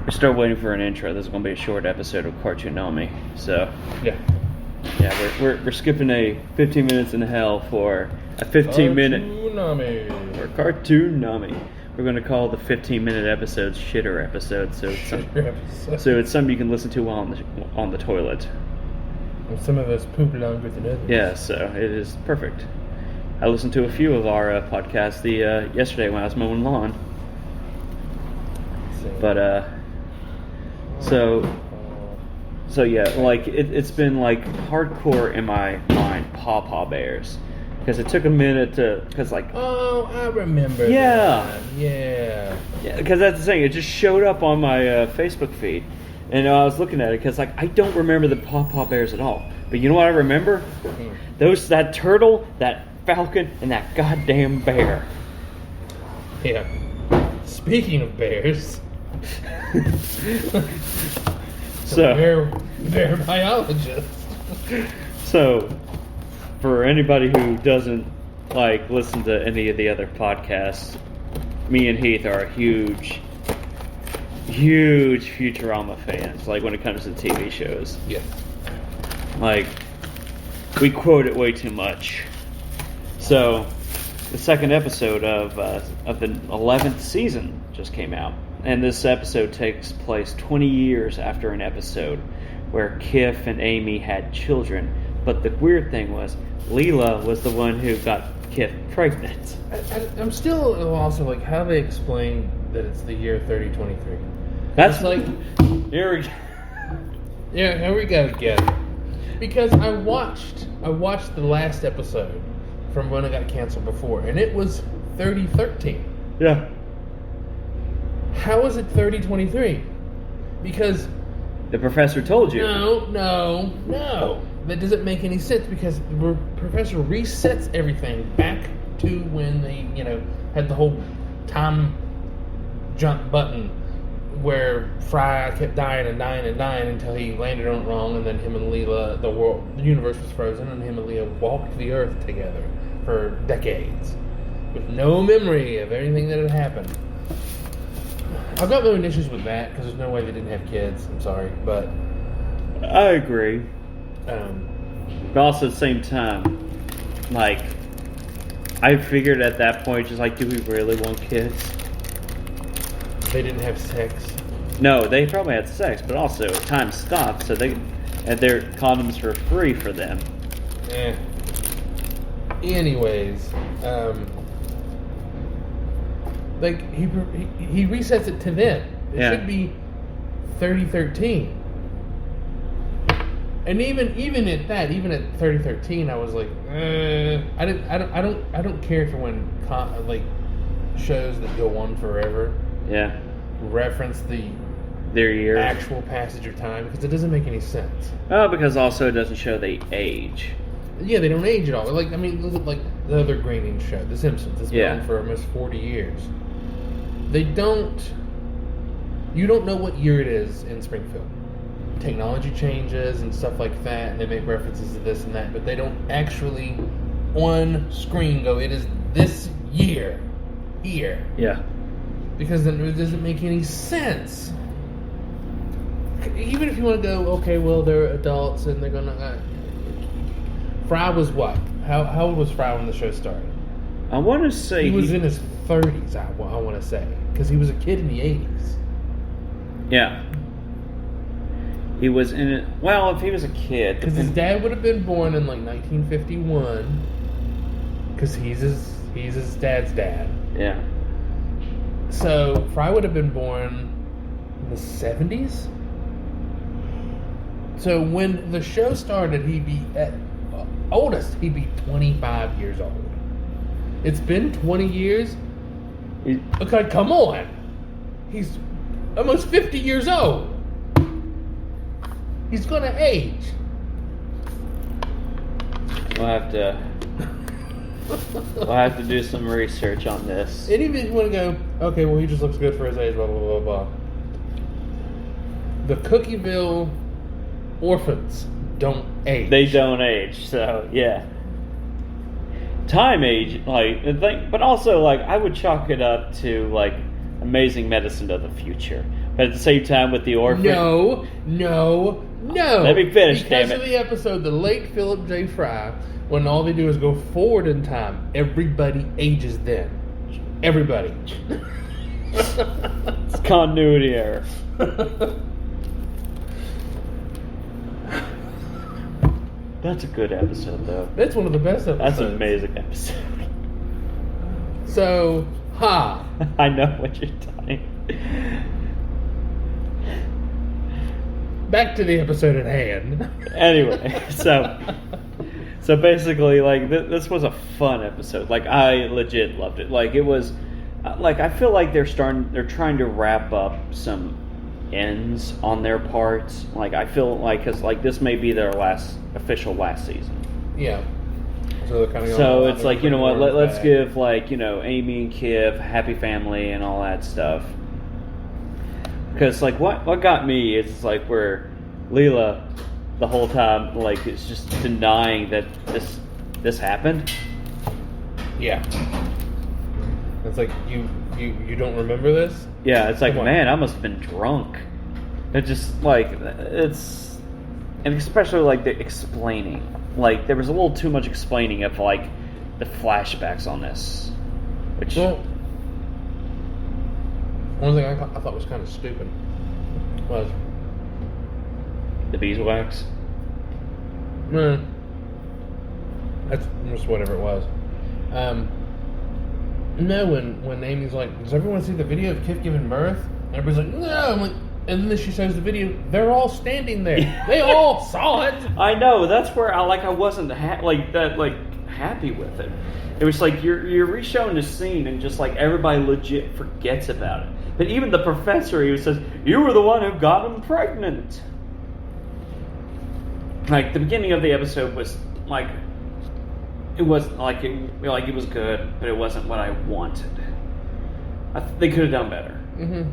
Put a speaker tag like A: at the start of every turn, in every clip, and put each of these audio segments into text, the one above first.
A: We're still waiting for an intro. This is going to be a short episode of Cartoonami. So,
B: Yeah.
A: we're skipping a 15 minutes in hell for a 15-minute...
B: Cartoonami.
A: For Cartoonami. We're going to call the 15-minute episodes shitter episodes. So it's something you can listen to while on the toilet.
B: And some of us poop longer than others.
A: Yeah, so it is perfect. I listened to a few of our podcasts yesterday when I was mowing lawn. But, So yeah, like it's been like hardcore in my mind, Paw Bears, because it took a minute
B: Oh, I remember.
A: Yeah.
B: That. Yeah.
A: Yeah, because that's the thing. It just showed up on my Facebook feed, and I was looking at it because I don't remember the Paw Bears at all. But you know what I remember? That turtle, that falcon, and that goddamn bear.
B: Yeah. Speaking of bears.
A: So
B: they're biologists.
A: So, for anybody who doesn't listen to any of the other podcasts, me and Heath are huge Futurama fans. Like when it comes to TV shows,
B: Yeah.
A: We quote it way too much. So, the second episode of the 11th season just came out. And this episode takes place 20 years after an episode where Kif and Amy had children. But the weird thing was, Leela was the one who got Kif pregnant.
B: I'm still also like, how they explain that it's the year 3023.
A: That's
B: it's like, yeah, here we go again. Because I watched the last episode from when it got canceled before, and it was 3013.
A: Yeah.
B: How is it 3023? Because
A: the professor told you.
B: No. That doesn't make any sense because the professor resets everything back to when they, had the whole time jump button where Fry kept dying until he landed on it wrong, and then him and Leela, the universe was frozen, and him and Leela walked the earth together for decades with no memory of anything that had happened. I've got my own issues with that because there's no way they didn't have kids. I'm sorry, but
A: I agree. But also at the same time, I figured at that point, just do we really want kids?
B: They didn't have sex.
A: No, they probably had sex, but also time stopped, so their condoms were free for them.
B: Anyways, he resets it to then. It should be 3013. And even at that, even at 3013, I was like, I don't care for when shows that go on forever.
A: Yeah.
B: Reference
A: their years,
B: actual passage of time, because it doesn't make any sense.
A: Oh, because also it doesn't show they age.
B: Yeah, they don't age at all. Look at the other Greening show, The Simpsons. It's been on for almost 40 years. You don't know what year it is in Springfield. Technology changes and stuff like that, and they make references to this and that, but they don't actually on screen go, it is this year here.
A: Yeah.
B: Because then it doesn't make any sense. Even if you want to go, okay, well, they're adults and they're going to... Fry was what? How old was Fry when the show started?
A: I want to say...
B: He was in his 30s, I want to say. Because he was a kid in the 80s.
A: Yeah. He was in it... Well, if he was a kid...
B: Because his dad would have been born in 1951. Because he's his dad's dad.
A: Yeah.
B: So, Fry would have been born in the 70s? So, when the show started, he'd be at oldest, he'd be 25 years old. It's been 20 years? Okay, come on. He's almost 50 years old. He's going to age.
A: We'll have to do some research on this.
B: And even if you want to go, okay, well, he just looks good for his age, blah, blah, blah, blah. The Cookieville orphans don't age.
A: They don't age, so, yeah. Time age, but also, I would chalk it up to, Amazing Medicine of the Future, But at the same time with the orphan.
B: No.
A: Let me finish,
B: because
A: damn it.
B: of the episode, the late Philip J. Fry, when all they do is go forward in time, everybody ages then. Everybody.
A: It's continuity error. That's a good episode, though.
B: That's one of the best episodes.
A: That's an amazing episode.
B: So,
A: I know what you're talking.
B: Back to the episode at hand.
A: Anyway, so basically, like this was a fun episode. Like I legit loved it. Like it was, like I feel like they're trying to wrap up some ends on their parts. Like I feel like because like this may be their official last season.
B: Yeah. So they're kind of.
A: So it's like, you know what? Let's give like, you know, Amy and Kip happy family and all that stuff. Because like what got me is like where Leela the whole time like is just denying that this happened.
B: Yeah. It's like you don't remember this?
A: Yeah, it's like, man, I must have been drunk. It just like it's, and especially like the explaining. Like there was a little too much explaining of like the flashbacks on this, which.
B: Well, one thing I thought was kind of stupid was
A: The beeswax?
B: That's just whatever it was. No, when Amy's like, does everyone see the video of Kip giving birth? And everybody's like, no. I'm like, and then she shows the video. They're all standing there. They all saw it.
A: I know. That's where I wasn't happy with it. It was like you're re-showing the scene and just like everybody legit forgets about it. But even the professor, he says, "You were the one who got him pregnant." Like the beginning of the episode was like, it was like it was good, but it wasn't what I wanted. They could have done better.
B: Mm-hmm.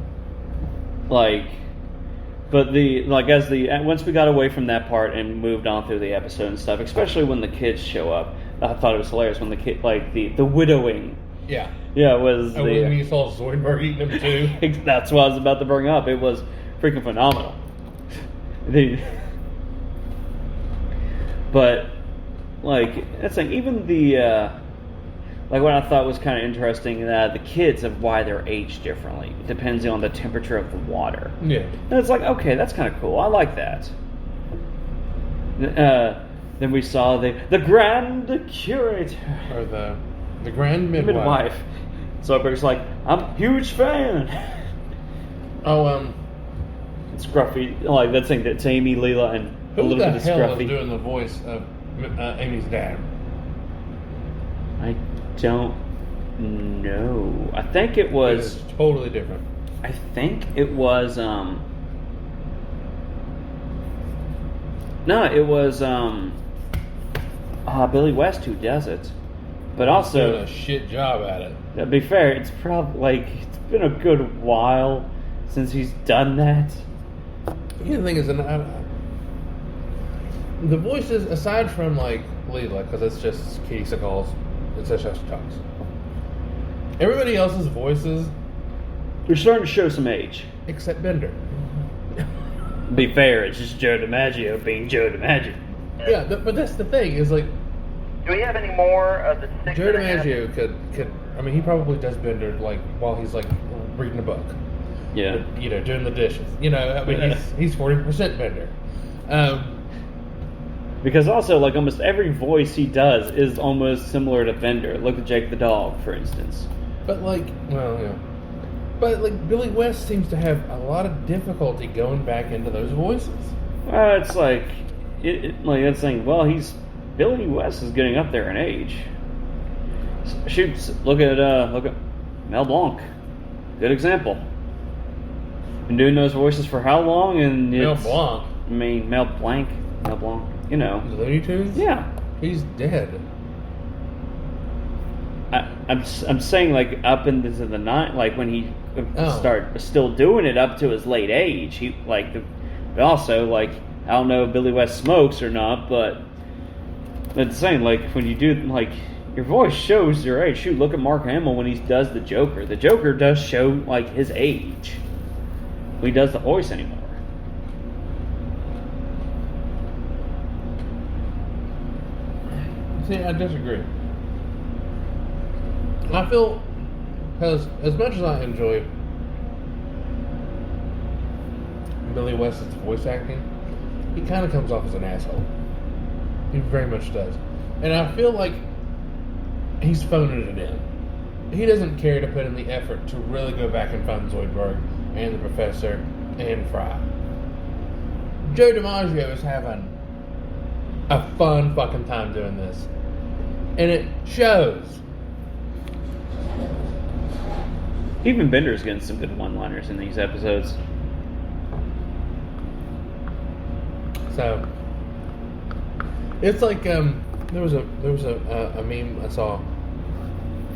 A: Once we got away from that part and moved on through the episode and stuff, especially when the kids show up, I thought it was hilarious when the kid, like the widowing.
B: Yeah.
A: Yeah, it was.
B: And when you saw Zoidberg eating them too.
A: That's what I was about to bring up. It was freaking phenomenal. But like that's like even the like what I thought was kind of interesting, the kids of why they're aged differently. It depends on the temperature of the water.
B: Yeah.
A: And it's like, okay, that's kind of cool. I like that. Then we saw the Grand Curator.
B: Or the Grand Midwife.
A: So everybody's like, I'm a huge fan.
B: Oh,
A: It's Scruffy. Like that thing that's Amy, Leela, and a
B: who
A: little
B: the
A: bit of
B: hell
A: Scruffy.
B: is doing the voice of Amy's dad?
A: I don't know. I think it was.
B: It's totally different.
A: I think it was. No, it was Billy West who does it. But
B: He's
A: also,
B: doing a shit job at it.
A: to be fair, it's probably like it's been a good while since he's done that.
B: The thing is, the voices, aside from like Leela, because it's just Katie Sagal's, it's just how she talks. Everybody else's voices,
A: You're starting to show some age.
B: except Bender.
A: To be fair, it's just Joe DiMaggio being Joe DiMaggio.
B: Yeah, but that's the thing, is like,
C: Do we have any more of the six?
B: Joe DiMaggio could, I mean, he probably does Bender like while he's like reading a book.
A: Yeah.
B: You know, doing the dishes. You know, I mean, he's 40% Bender.
A: Because also, like, almost every voice he does is almost similar to Bender. Look at Jake the Dog, for instance.
B: But like, well, yeah. But like, Billy West seems to have a lot of difficulty going back into those voices.
A: It's like, like that's saying, well, Billy West is getting up there in age. Shoot, look at Mel Blanc. Good example. Been doing those voices for how long? And
B: Mel Blanc.
A: I mean, Mel Blanc. You know.
B: Looney Tunes?
A: Yeah.
B: He's dead.
A: I'm saying like up into the night, like when he started still doing it up to his late age. He like, but also like I don't know if Billy West smokes or not, but it's saying like when you do like your voice shows your age. Shoot, look at Mark Hamill when he does the Joker. The Joker does show like his age. he does the voice anymore.
B: See, I disagree. I feel as much as I enjoy Billy West's voice acting, he kind of comes off as an asshole. He very much does. And I feel like he's phoning it in. He doesn't care to put in the effort to really go back and find Zoidberg and the Professor and Fry. Joe DiMaggio is having a fun fucking time doing this. And it shows.
A: Even Bender's getting some good one-liners in these episodes.
B: So it's like there was a meme I saw,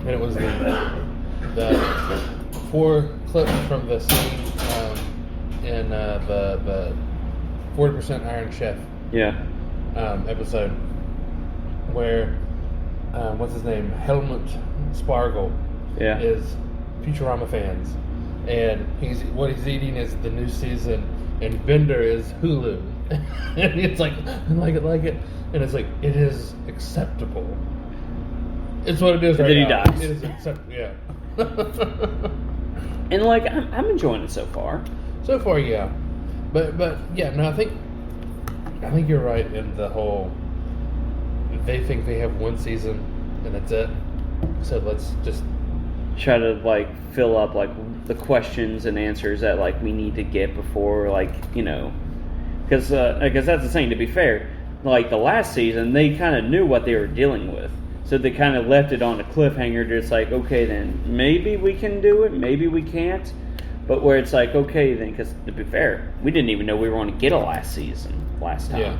B: and it was the 4 clips from the scene in the 40% Iron Chef episode where what's his name, Helmut Spargel is Futurama fans, and what he's eating is the new season, and Bender is Hulu. And it's like like it, and it's like it is acceptable. It's what it is.
A: And
B: right
A: then he
B: now.
A: dies.
B: It is acceptable. Yeah.
A: And like I'm enjoying it so far.
B: So far, yeah. But yeah, no, I think you're right in the whole. They think they have one season and that's it. So let's just
A: try to like fill up like the questions and answers that like we need to get before because that's the thing. To be fair, like the last season, they kind of knew what they were dealing with, so they kind of left it on a cliffhanger. Just like, okay, then maybe we can do it, maybe we can't. But where it's like, okay, then, because to be fair, we didn't even know we were going to get a last time.
B: Yeah.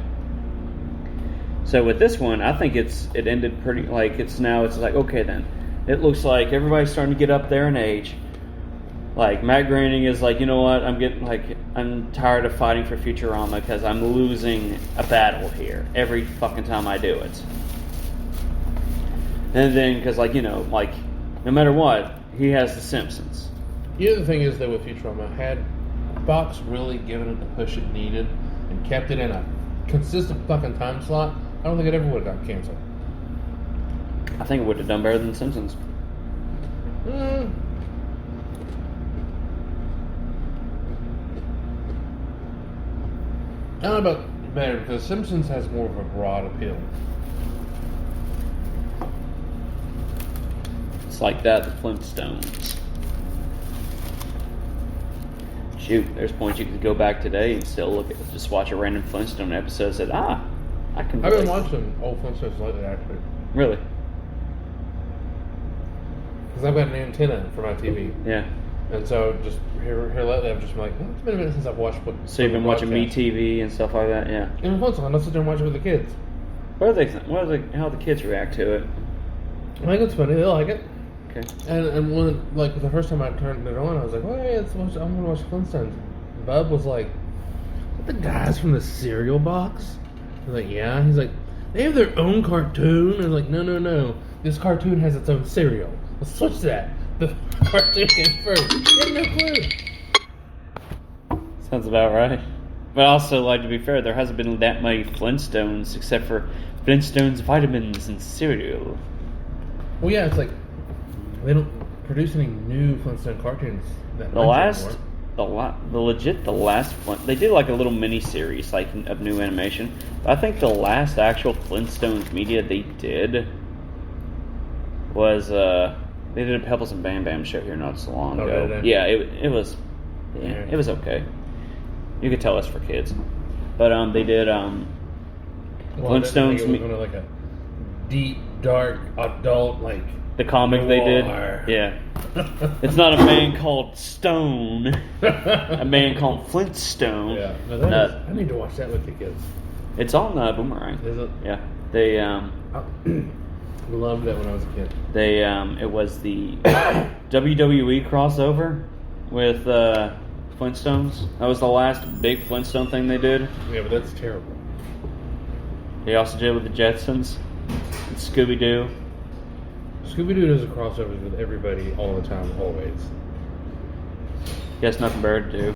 A: So with this one, I think it ended pretty like it's like, okay, then it looks like everybody's starting to get up there in age. Like Matt Groening is like, you know what? I'm tired of fighting for Futurama because I'm losing a battle here every fucking time I do it. And then because no matter what, he has The Simpsons.
B: The other thing is that with Futurama, had Fox really given it the push it needed and kept it in a consistent fucking time slot, I don't think it ever would have got canceled.
A: I think it would have done better than The Simpsons.
B: I don't know about better because Simpsons has more of a broad appeal.
A: It's like that, the Flintstones. Shoot, there's points you could go back today and still just watch a random Flintstone episode and say, I can.
B: I've been watching old Flintstones lately, actually.
A: Really?
B: Because I've got an antenna for my TV.
A: Yeah.
B: And so just here lately, I've just been like, it's been a minute since I've watched.
A: So you've been watching MeTV and stuff like that, yeah.
B: And once in a while, I'll sit there and watch it with the kids.
A: How do the kids react to it?
B: I think it's funny. They like it.
A: Okay.
B: And when the first time I turned it on, I was like, "Oh, hey, I'm gonna watch Flintstones." Bub was like, "The guys from the cereal box?" I was like, "Yeah." He's like, "They have their own cartoon." I was like, "No. This cartoon has its own cereal. Let's switch that." The cartoon came first. You had no clue.
A: Sounds about right. But also, like, to be fair, there hasn't been that many Flintstones except for Flintstones vitamins and cereal.
B: Well, yeah, it's like they don't produce any new Flintstone cartoons. That
A: The last Flint, they did like a little mini series like of new animation. But I think the last actual Flintstones media they did was they did a Pebbles and Bam Bam show here not so long ago.
B: Did they?
A: Yeah, it was it was okay. You could tell it's for kids, but they did Flintstones.
B: It was like a deep, dark, adult
A: the comic
B: noir.
A: they did. Yeah. It's not a man called Stone. A man called Flintstone.
B: Yeah. I need to watch that with the kids.
A: It's on Boomerang.
B: Is it?
A: Yeah. They
B: loved that when I was a kid.
A: it was the WWE crossover with Flintstones. That was the last big Flintstone thing they did.
B: Yeah, but that's terrible.
A: They also did it with the Jetsons and Scooby-Doo.
B: Scooby-Doo does a crossover with everybody all the time, always.
A: Guess nothing better to do.